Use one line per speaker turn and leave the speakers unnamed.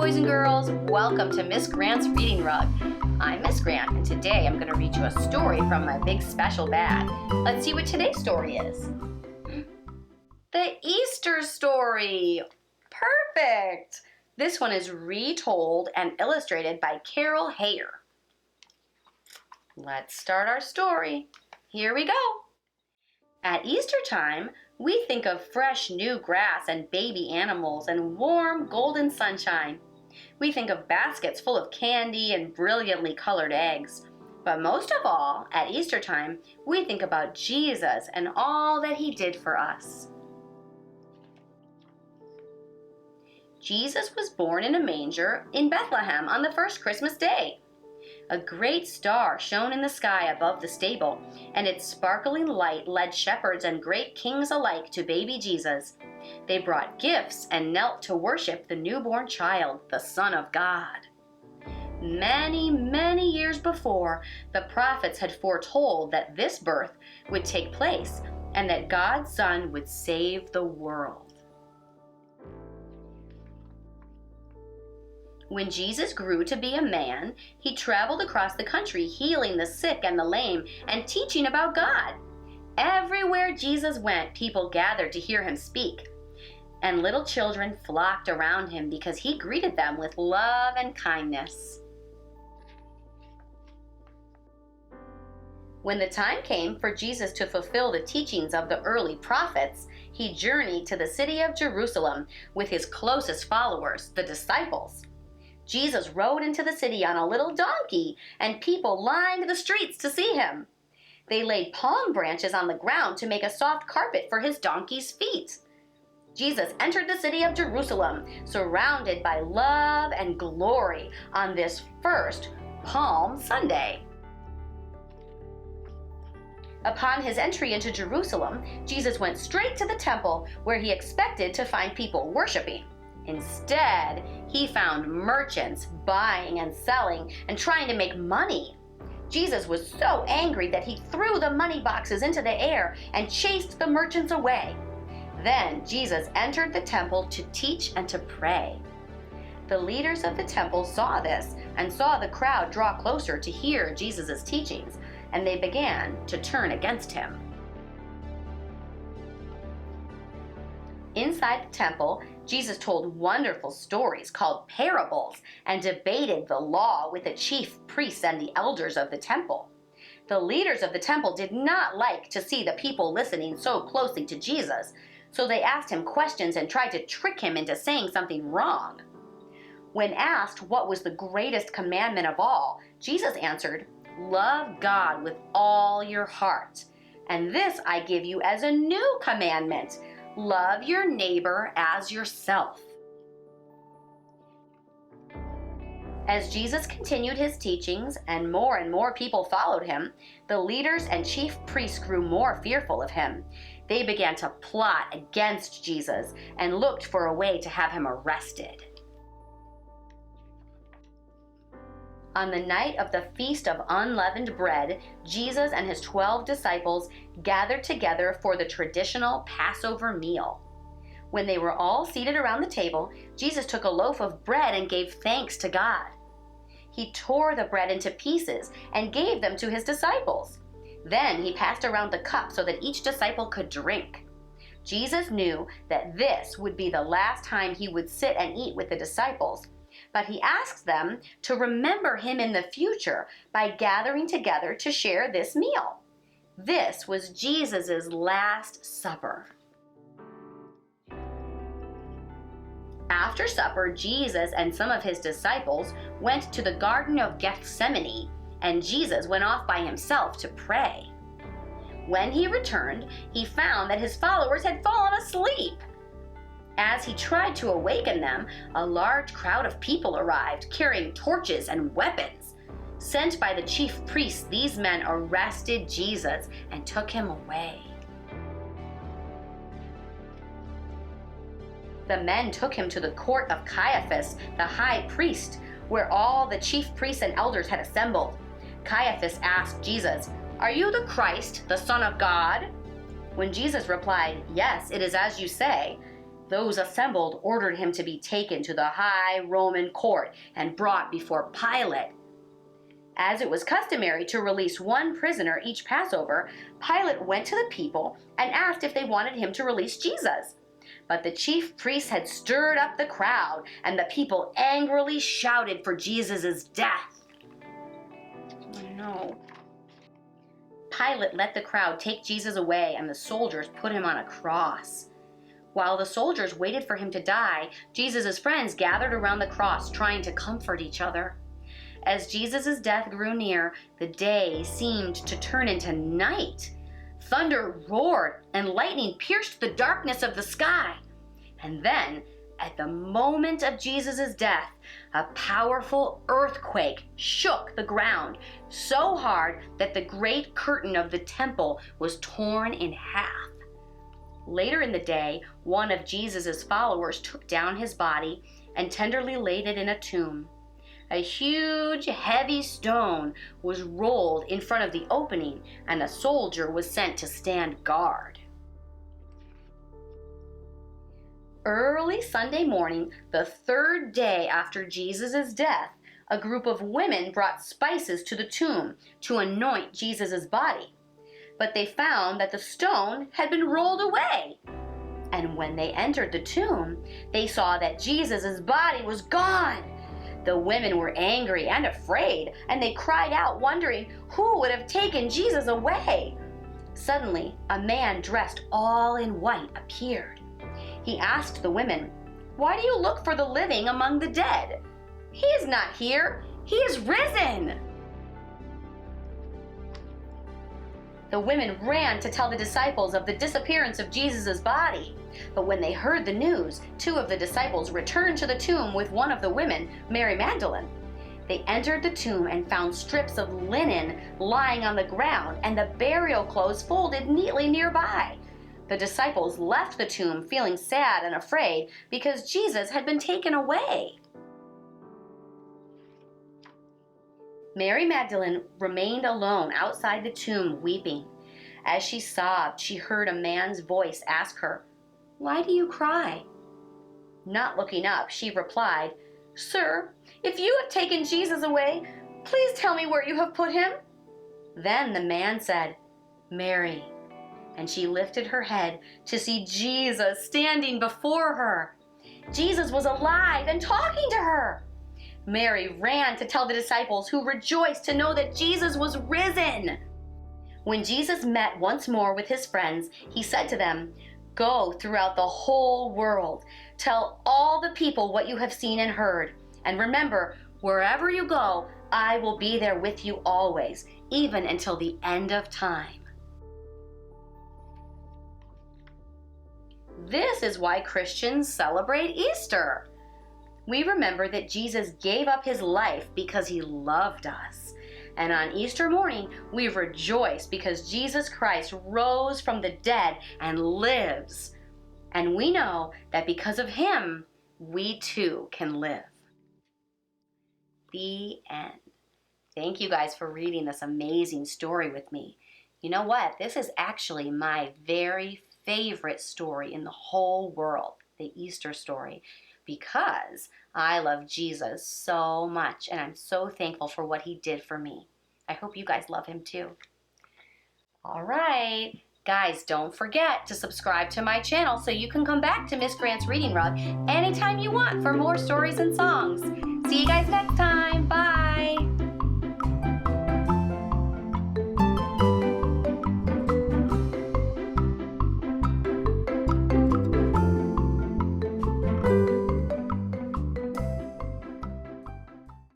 boys and girls. Welcome to Miss Grant's Reading Rug. I'm Miss Grant, and today I'm going to read you a story from my big special bag. Let's see what today's story is. The Easter story. Perfect. This one is retold and illustrated by Carol Hayer. Let's start our story. Here we go. At Easter time, we think of fresh new grass and baby animals and warm golden sunshine. We think of baskets full of candy and brilliantly colored eggs. But most of all, at Easter time, we think about Jesus and all that he did for us. Jesus was born in a manger in Bethlehem on the first Christmas day. A great star shone in the sky above the stable, and its sparkling light led shepherds and great kings alike to baby Jesus. They brought gifts and knelt to worship the newborn child, the Son of God. Many, many years before, the prophets had foretold that this birth would take place and that God's Son would save the world. When Jesus grew to be a man, he traveled across the country healing the sick and the lame and teaching about God. Everywhere Jesus went, people gathered to hear him speak, and little children flocked around him because he greeted them with love and kindness. When the time came for Jesus to fulfill the teachings of the early prophets, he journeyed to the city of Jerusalem with his closest followers, the disciples. Jesus rode into the city on a little donkey, and people lined the streets to see him. They laid palm branches on the ground to make a soft carpet for his donkey's feet. Jesus entered the city of Jerusalem, surrounded by love and glory on this first Palm Sunday. Upon his entry into Jerusalem, Jesus went straight to the temple where he expected to find people worshiping. Instead, he found merchants buying and selling and trying to make money. Jesus was so angry that he threw the money boxes into the air and chased the merchants away. Then Jesus entered the temple to teach and to pray. The leaders of the temple saw this and saw the crowd draw closer to hear Jesus' teachings, and they began to turn against him. Inside the temple, Jesus told wonderful stories called parables and debated the law with the chief priests and the elders of the temple. The leaders of the temple did not like to see the people listening so closely to Jesus, so they asked him questions and tried to trick him into saying something wrong. When asked what was the greatest commandment of all, Jesus answered, "Love God with all your heart. And this I give you as a new commandment. Love your neighbor as yourself." As Jesus continued his teachings and more people followed him, the leaders and chief priests grew more fearful of him. They began to plot against Jesus and looked for a way to have him arrested. On the night of the Feast of Unleavened Bread, Jesus and his 12 disciples gathered together for the traditional Passover meal. When they were all seated around the table, Jesus took a loaf of bread and gave thanks to God. He tore the bread into pieces and gave them to his disciples. Then he passed around the cup so that each disciple could drink. Jesus knew that this would be the last time he would sit and eat with the disciples, but he asked them to remember him in the future by gathering together to share this meal. This was Jesus' Last Supper. After supper, Jesus and some of his disciples went to the Garden of Gethsemane, and Jesus went off by himself to pray. When he returned, he found that his followers had fallen asleep. As he tried to awaken them, a large crowd of people arrived, carrying torches and weapons. Sent by the chief priests, these men arrested Jesus and took him away. The men took him to the court of Caiaphas, the high priest, where all the chief priests and elders had assembled. Caiaphas asked Jesus, "Are you the Christ, the Son of God?" When Jesus replied, "Yes, it is as you say," Those assembled ordered him to be taken to the high Roman court and brought before Pilate. As it was customary to release one prisoner each Passover, Pilate went to the people and asked if they wanted him to release Jesus. But the chief priests had stirred up the crowd, and the people angrily shouted for Jesus' death. Oh no. Pilate let the crowd take Jesus away, and the soldiers put him on a cross. While the soldiers waited for him to die, Jesus' friends gathered around the cross, trying to comfort each other. As Jesus' death grew near, the day seemed to turn into night. Thunder roared, and lightning pierced the darkness of the sky. And then, at the moment of Jesus' death, a powerful earthquake shook the ground so hard that the great curtain of the temple was torn in half. Later in the day, one of Jesus' followers took down his body and tenderly laid it in a tomb. A huge, heavy stone was rolled in front of the opening, and a soldier was sent to stand guard. Early Sunday morning, the third day after Jesus' death, a group of women brought spices to the tomb to anoint Jesus' body. But they found that the stone had been rolled away. And when they entered the tomb, they saw that Jesus' body was gone. The women were angry and afraid, and they cried out, wondering who would have taken Jesus away. Suddenly, a man dressed all in white appeared. He asked the women, "Why do you look for the living among the dead? He is not here. He is risen." The women ran to tell the disciples of the disappearance of Jesus' body. But when they heard the news, 2 of the disciples returned to the tomb with one of the women, Mary Magdalene. They entered the tomb and found strips of linen lying on the ground and the burial clothes folded neatly nearby. The disciples left the tomb feeling sad and afraid because Jesus had been taken away. Mary Magdalene remained alone outside the tomb weeping. As she sobbed, she heard a man's voice ask her, "Why do you cry?" Not looking up, she replied, "Sir, if you have taken Jesus away, please tell me where you have put him." Then the man said, "Mary," and she lifted her head to see Jesus standing before her. Jesus was alive and talking to her. Mary ran to tell the disciples, who rejoiced to know that Jesus was risen. When Jesus met once more with his friends, he said to them, "Go throughout the whole world. Tell all the people what you have seen and heard. And remember, wherever you go, I will be there with you always, even until the end of time." This is why Christians celebrate Easter. We remember that Jesus gave up his life because he loved us. And on Easter morning, we rejoice because Jesus Christ rose from the dead and lives. And we know that because of him, we too can live. The end. Thank you guys for reading this amazing story with me. You know what? This is actually my very favorite story in the whole world, the Easter story, because I love Jesus so much, and I'm so thankful for what he did for me. I hope you guys love him too. All right, guys, don't forget to subscribe to my channel so you can come back to Miss Grant's Reading Rug anytime you want for more stories and songs. See you guys next time. Bye.